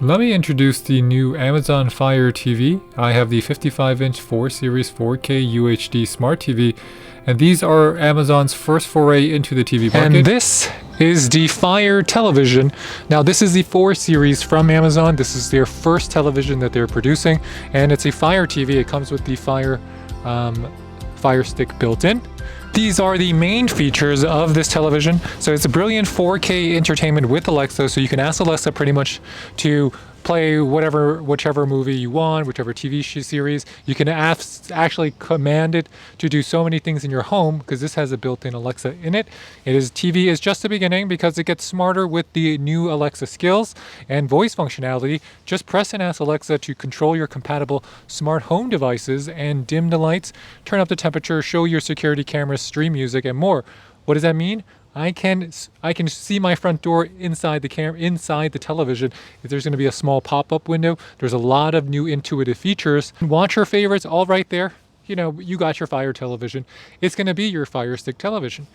Let me introduce the new Amazon Fire TV. I have the 55-inch 4 Series 4K UHD Smart TV, and these are Amazon's first foray into the TV market. And this is the Fire television. Now this is the 4 Series from Amazon. This is their first television that they're producing, and it's a Fire TV. It comes with the Fire Stick built in. These are the main features of this television. So it's a brilliant 4K entertainment with Alexa, so you can ask Alexa pretty much to play whichever movie you want, whichever TV series. You can actually command it to do so many things in your home because this has a built-in Alexa in it. TV is just the beginning because it gets smarter with the new Alexa skills and voice functionality. Just press and ask Alexa to control your compatible smart home devices and dim the lights, turn up the temperature, show your security cameras, stream music, and more. What does that mean? I can see my front door inside the television. If there's going to be a small pop-up window, there's a lot of new intuitive features. Watch your favorites all right there. You know, you got your Fire television. It's going to be your Fire Stick television.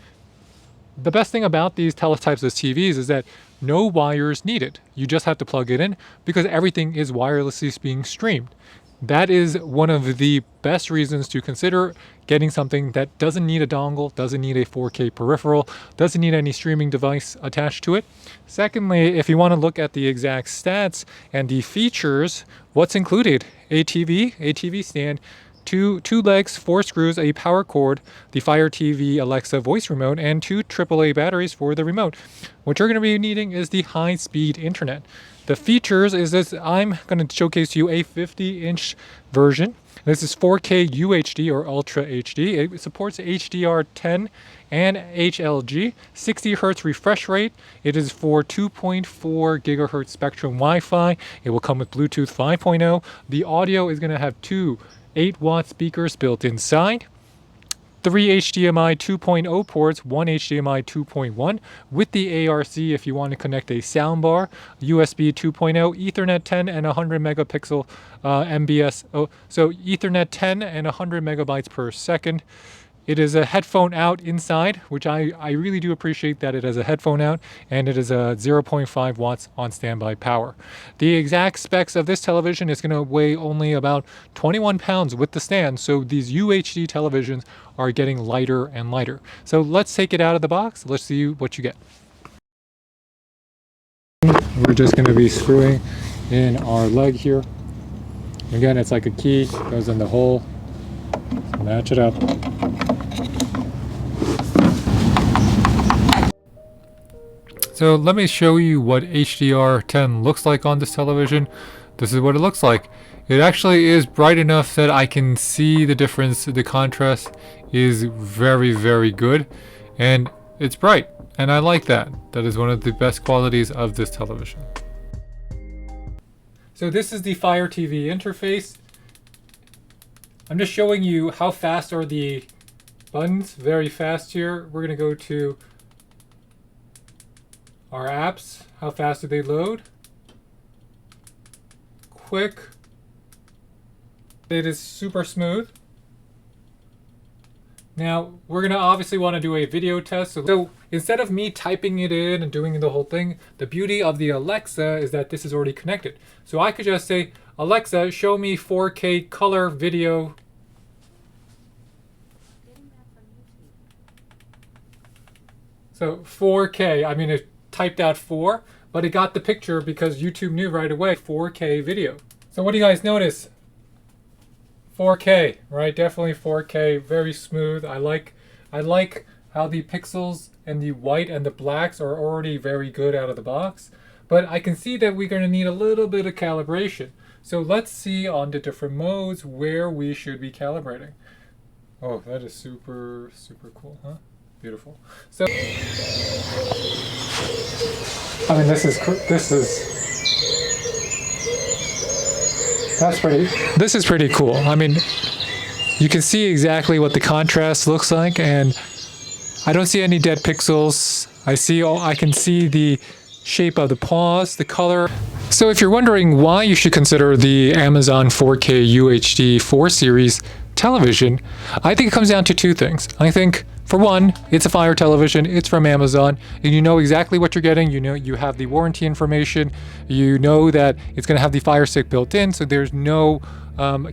The best thing about these types of TVs is that no wires needed. You just have to plug it in because everything is wirelessly being streamed. That is one of the best reasons to consider getting something that doesn't need a dongle, doesn't need a 4K peripheral, doesn't need any streaming device attached to it. Secondly, if you want to look at the exact stats and the features, what's included? A TV stand, two legs, 4 screws, a power cord, the Fire TV Alexa voice remote, and 2 AAA batteries for the remote. What you're going to be needing is the high-speed internet. The features is this. I'm going to showcase you a 50-inch version. This is 4K UHD or Ultra HD. It supports HDR10 and HLG, 60 Hz refresh rate. It is for 2.4 gigahertz spectrum Wi-Fi. It will come with Bluetooth 5.0. The audio is going to have 2 8-watt speakers built inside. 3 HDMI 2.0 ports, 1 HDMI 2.1 with the ARC if you want to connect a soundbar, USB 2.0, Ethernet 10 and 100 megapixel MBS. So Ethernet 10 and 100 megabytes per second. It is a headphone out inside, which I really do appreciate that it has a headphone out, and it is a 0.5 watts on standby power. The exact specs of this television is going to weigh only about 21 pounds with the stand, so these UHD televisions are getting lighter and lighter. So let's take it out of the box. Let's see what you get. We're just going to be screwing in our leg here. Again, it's like a key, goes in the hole. Match it up. So let me show you what HDR10 looks like on this television. This is what it looks like. It actually is bright enough that I can see the difference. The contrast is very, very good, and it's bright, and I like that. That is one of the best qualities of this television. So this is the Fire TV interface. I'm just showing you how fast are the buttons. Very fast here. We're going to go to our apps. How fast do they load? Quick. It is super smooth. Now, we're going to obviously want to do a video test. So instead of me typing it in and doing the whole thing, the beauty of the Alexa is that this is already connected. So I could just say, Alexa, show me 4K color video. So 4K, I mean, it typed out 4, but it got the picture because YouTube knew right away 4K video. So what do you guys notice? 4K, right? Definitely 4K, very smooth. I like how the pixels and the white and the blacks are already very good out of the box, but I can see that we're going to need a little bit of calibration. So let's see on the different modes where we should be calibrating. Oh, that is super, super cool, huh? Beautiful. So, I mean, this is pretty cool. I mean, you can see exactly what the contrast looks like, and I don't see any dead pixels. I can see the shape of the paws, the color. So if you're wondering why you should consider the Amazon 4K UHD 4 Series television, I think it comes down to 2 things. I think For one, it's a Fire television, it's from Amazon, and you know exactly what you're getting. You know you have the warranty information, you know that it's going to have the Fire Stick built in, so there's no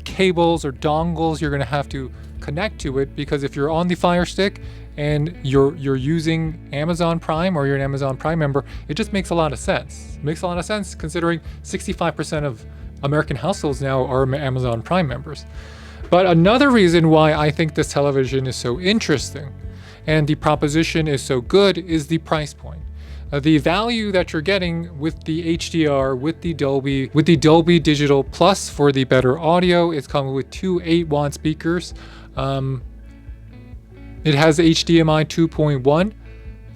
cables or dongles you're going to have to connect to it, because if you're on the Fire Stick and you're using Amazon Prime or you're an Amazon Prime member, it just makes a lot of sense. It makes a lot of sense considering 65% of American households now are Amazon Prime members. But another reason why I think this television is so interesting and the proposition is so good is the price point. The value that you're getting with the HDR, with the Dolby Digital Plus for the better audio, it's coming with two 8-watt speakers. It has HDMI 2.1.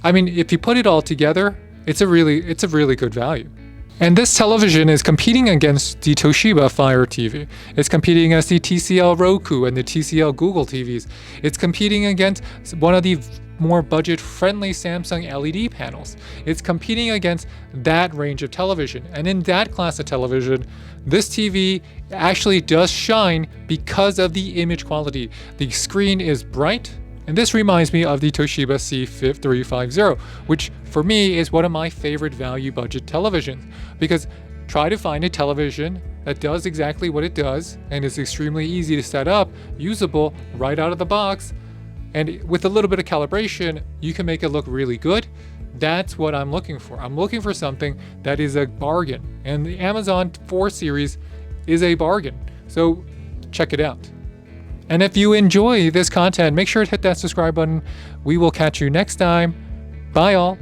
I mean, if you put it all together, it's a really good value. And this television is competing against the Toshiba Fire TV. It's competing against the TCL Roku and the TCL Google TVs. It's competing against one of the more budget-friendly Samsung LED panels. It's competing against that range of television. And in that class of television, this TV actually does shine because of the image quality. The screen is bright. And this reminds me of the Toshiba C350, which for me is one of my favorite value budget televisions, because try to find a television that does exactly what it does and is extremely easy to set up, usable right out of the box, and with a little bit of calibration, you can make it look really good. That's what I'm looking for. I'm looking for something that is a bargain, and the Amazon 4 series is a bargain. So check it out. And if you enjoy this content, make sure to hit that subscribe button. We will catch you next time. Bye all.